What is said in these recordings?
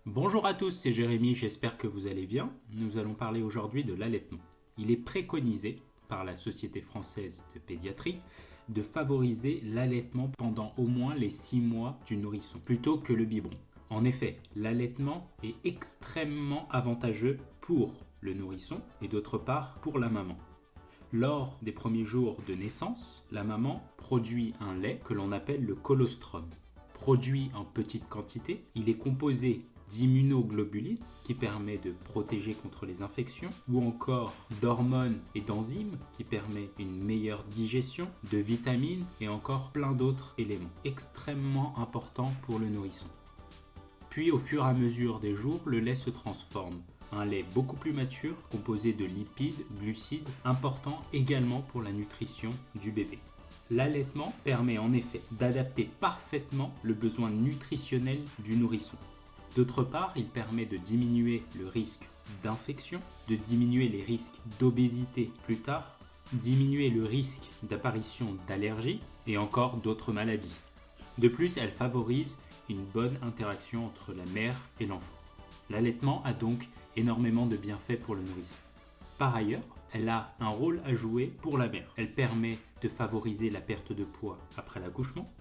Bonjour à tous, c'est Jérémy, j'espère que vous allez bien. Nous allons parler aujourd'hui de l'allaitement. Il est préconisé par la Société française de pédiatrie de favoriser l'allaitement pendant au moins les 6 mois du nourrisson, plutôt que le biberon. En effet, l'allaitement est extrêmement avantageux pour le nourrisson et d'autre part pour la maman. Lors des premiers jours de naissance, la maman produit un lait que l'on appelle le colostrum. Produit en petite quantité, il est composé d'immunoglobulines qui permet de protéger contre les infections ou encore d'hormones et d'enzymes qui permet une meilleure digestion, de vitamines et encore plein d'autres éléments extrêmement importants pour le nourrisson. Puis au fur et à mesure des jours, le lait se transforme. Un lait beaucoup plus mature, composé de lipides, glucides, important également pour la nutrition du bébé. L'allaitement permet en effet d'adapter parfaitement le besoin nutritionnel du nourrisson. D'autre part, il permet de diminuer le risque d'infection, de diminuer les risques d'obésité plus tard, diminuer le risque d'apparition d'allergies et encore d'autres maladies. De plus, elle favorise une bonne interaction entre la mère et l'enfant. L'allaitement a donc énormément de bienfaits pour le nourrisson. Par ailleurs, elle a un rôle à jouer pour la mère. Elle permet de favoriser la perte de poids après l'accouchement,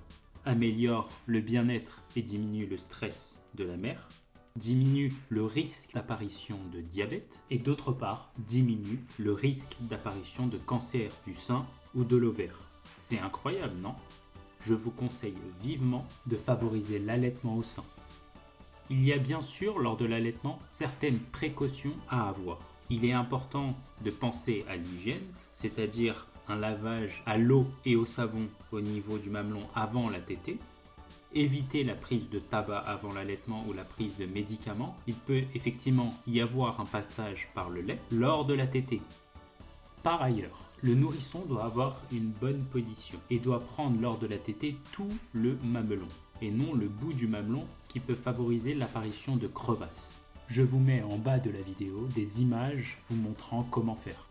améliore le bien-être et diminue le stress de la mère, diminue le risque d'apparition de diabète et d'autre part diminue le risque d'apparition de cancer du sein ou de l'ovaire. C'est incroyable, non ? Je vous conseille vivement de favoriser l'allaitement au sein. Il y a bien sûr lors de l'allaitement certaines précautions à avoir. Il est important de penser à l'hygiène, c'est-à-dire un lavage à l'eau et au savon au niveau du mamelon avant la tétée. Éviter la prise de tabac avant l'allaitement ou la prise de médicaments. Il peut effectivement y avoir un passage par le lait lors de la tétée. Par ailleurs, le nourrisson doit avoir une bonne position et doit prendre lors de la tétée tout le mamelon et non le bout du mamelon qui peut favoriser l'apparition de crevasses. Je vous mets en bas de la vidéo des images vous montrant comment faire.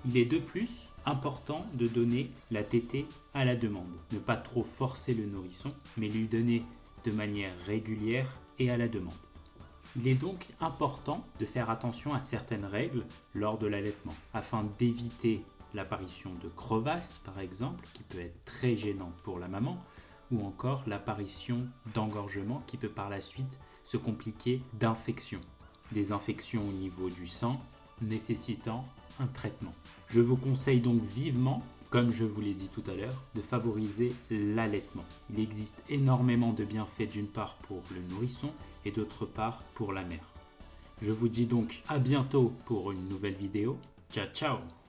Il est de plus important de donner la tétée à la demande. Ne pas trop forcer le nourrisson, mais lui donner de manière régulière et à la demande. Il est donc important de faire attention à certaines règles lors de l'allaitement, afin d'éviter l'apparition de crevasses, par exemple, qui peut être très gênante pour la maman, ou encore l'apparition d'engorgement qui peut par la suite se compliquer d'infections. Des infections au niveau du sang nécessitant un traitement. Je vous conseille donc vivement, comme je vous l'ai dit tout à l'heure, de favoriser l'allaitement. Il existe énormément de bienfaits d'une part pour le nourrisson et d'autre part pour la mère. Je vous dis donc à bientôt pour une nouvelle vidéo. Ciao ciao!